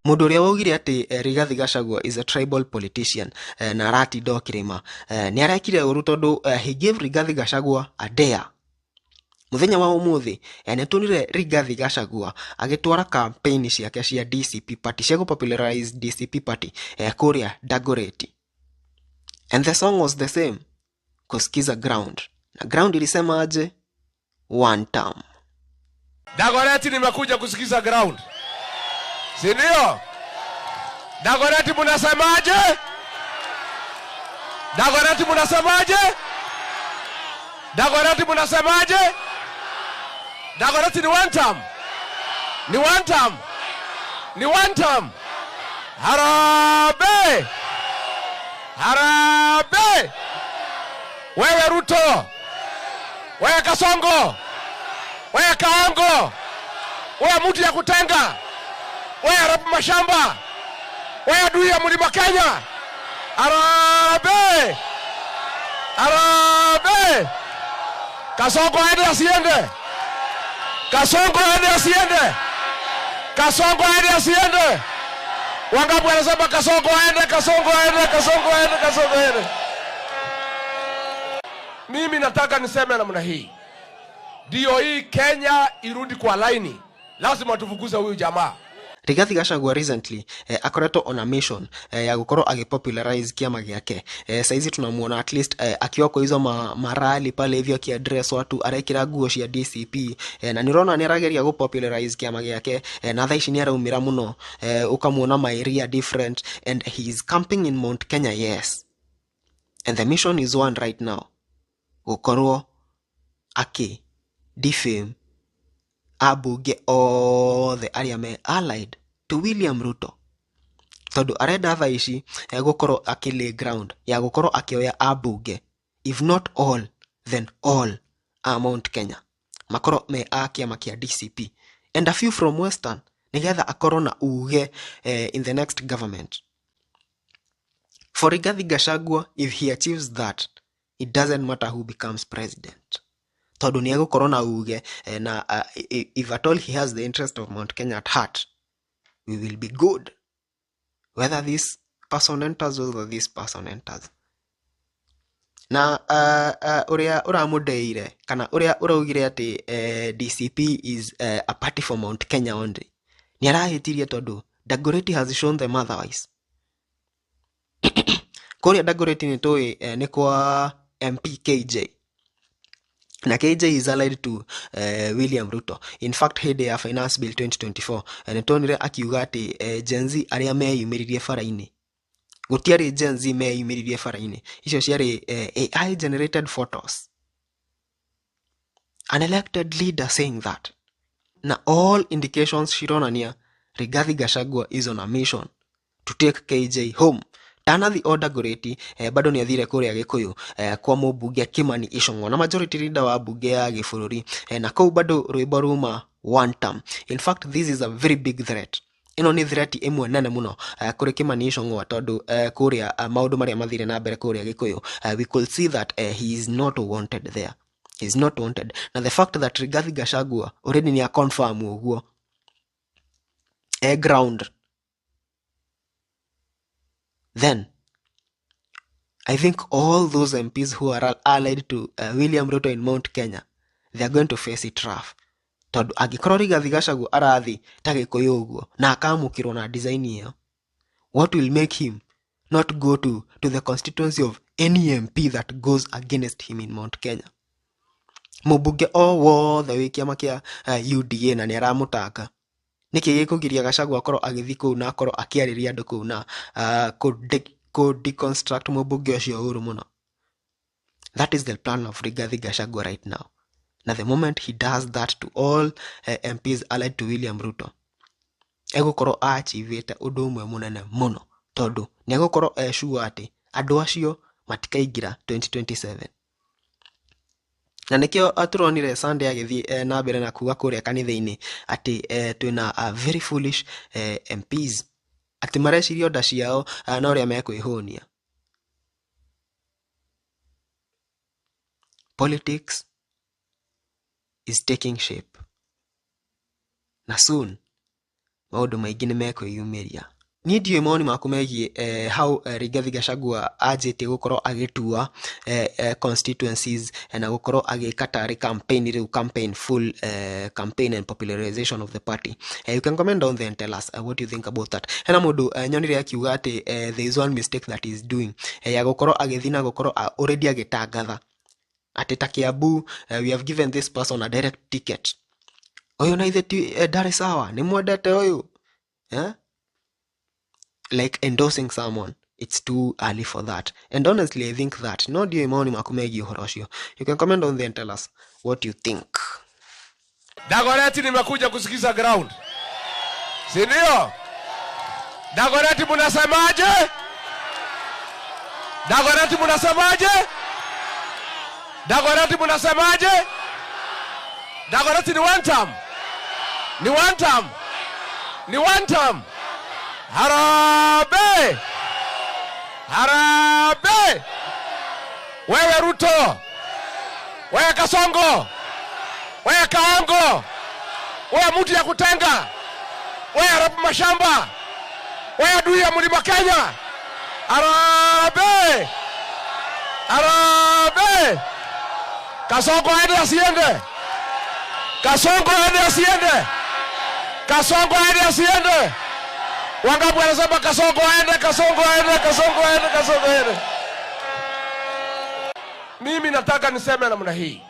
Mundu uria waugire ati Rigathi Gachagua is a tribal politician na aratinda okirima ni arekire uru tondu he gave Rigathi Gachagua a dare. Muthenya wa umuthi ni tunire Rigathi Gachagua agitwara campaign ciake cia DCP party cia popularize DCP party kuria Dagoretti, and the song was the same, kusikiza ground, na ground ilisema aje? One term. Dagoretti nimekuja kusikiza ground, si ndio? Dagoretti munasemaje? Dagoretti munasemaje? Dagoretti munasemaje? Dagoretti ni one term. Ni one term. Ni one term. Harambee! Harambee! Wewe Ruto, wewe Kasongo, wewe Kaongo, wewe mtu ya kutenga, wewe Rabu Mashamba, wewe adui ya Mlima Kenya. Harambee! Harambee! Kasongo aende asiende? Kasongo aende asiende? Kasongo aende asiende? Wangapi wanasema Kasongo aende, Kasongo aende, Kasongo aende, Kasongo aende? Mimi nataka niseme namna hii. Ndio hii Kenya irudi kwa laini. Lazima tufukuze huyu jamaa. Rigathi Gachagua recently akoretwo on a mission ya gukorwo agipopularize kiama giake. Saizi tunamuona at least akiwa kwa hizo marali pale hivyo akiaddress watu, arekira nguo cia DCP na nirona ni arageria gupopularize kiama giake na thaici ni araumira muno. Ukamuona my area different and he is camping in Mount Kenya, yes, and the mission is one right now, gukorwo aki defame abunge all the area me allied to William Ruto. Tondu arenda thaici gukorwo akilay ground ya gukorwo akioya abunge, if not all then all Mount Kenya makorwo me akiama kia DCP and a few from Western, nigetha akorwo na uge in the next government. For Rigathi Gachagua, if he achieves that, it doesn't matter who becomes president. Tondu ni agukorwo na uge na if at all he has the interest of Mount Kenya at heart, we will be good whether this person enters or this person enters. Na uria uramudeire kana uria uraugire ati DCP is a party for Mount Kenya only, ni arahitirie tondu Dagoretti has shown them otherwise. Kuria Dagoretti ni toi ni kwa MP KJ, na KJ is allied to William Ruto. In fact, hede ya Finance Bill 2024 netonire akiuga ati Gen Z aria meyumiririe faraini, gutiari Gen Z meyumiririe faraini, icio ciari AI generated photos. An elected leader saying that. Na all indications shironania Rigathi Gachagua is on a mission to take KJ home. Tana the order Dagoretti bado ni athire kuria Gikuyu kwa mubunge Kimani Ichung'wa na majority leader wa bunge ya gibũrũri na kou bado rwĩmbo ruma one term. In fact, this is a very big threat. Ino ni threat imwe nene muno kuri Kimani Ichung'wa tondu kuria maundu maria mathire na mbere kuria Gikuyu, we could see that he is not wanted there. He is not wanted. Na the fact that Rigathi Gachagua already ni a confirm uguo ground, then I think all those MPs who are allied to William Ruto in Mount Kenya, they are going to face it rough. Tondu agikorwo Rigathi Gachagua arathi ta Gikuyu uguo na akamukirwo na design hiyo, what will make him not go to the constituency of any MP that goes against him in Mount Kenya? Mubunge wothe wi kiama kia UDA na ni aramutaka. Niki gikugiria Gachagua akorwo agithi kuu na akorwo akiariria andu kuu na deconstruct mubunge ucio uru muno. That is the plan of Rigathi Gachagua right now. Now the moment he does that to all MPs allied to William Ruto, egukorwo achievete undu umwe munene muno, tondu ni egukorwo sure ati andu acio matikaingira 2027. Na nikio aturonire Sunday agithi na mbere na kuga kuria kanitha-ini ati twina very foolish MPs ati mareciria onda ciao na uria mekwihunia. Politics is taking shape, na soon maundu maingi ni mekwiyumiria. Ni ndiyo mawoni maku megie how Rigathi Gachagua ajite gukorwo agitua constituencies na gukorwo agikatari campaign full campaign and popularization of the party. You can comment down there and tell us what you think about that. Hena mundu nyonire akiuga ati there is one mistake that he is doing ya gukorwo agithina gukorwo already agitangatha ati ta Kiambu we have given this person a direct ticket. Oyo na ithe Dar es Salaam ni mwendete oyo like endorsing someone. It's too early for that, and honestly I think that no dio imoni makumegi uhorosho. You can comment on there and tell us what you think. Dagoretti nimekuja kusikiza ground, si ndio? Dagoretti mnasemaje? Dagoretti mnasemaje? Dagoretti mnasemaje? Dagoretti ni one term, ni one term, ni one term. Harambee! Harambee! Wewe Ruto, wewe Kasongo, wewe Kaongo, wewe mtu ya kutenga, wewe Rapu Mashamba, wewe adui ya Mlima Kenya. Harambee! Harambee! Kasongo aende asiende? Kasongo aende asiende? Kasongo aende asiende? Wangapi wanasema Kasongo aende, Kasongo aende, Kasongo aende, Kasongo aende? Mimi nataka niseme namna hii.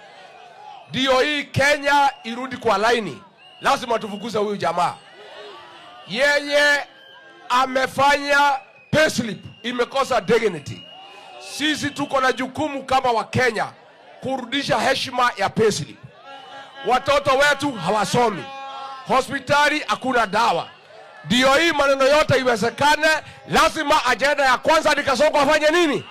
Ndio hii Kenya irudi kwa laini. Lazima tufukuze huyu jamaa. Yeye amefanya payslip imekosa dignity. Sisi tuko na jukumu kama wa Kenya kurudisha heshima ya payslip. Watoto wetu hawasomi. Hospitali hakuna dawa. Ndio hii maneno yote iwezekane, lazima ajenda ya kwanza ni Kasongo afanye nini?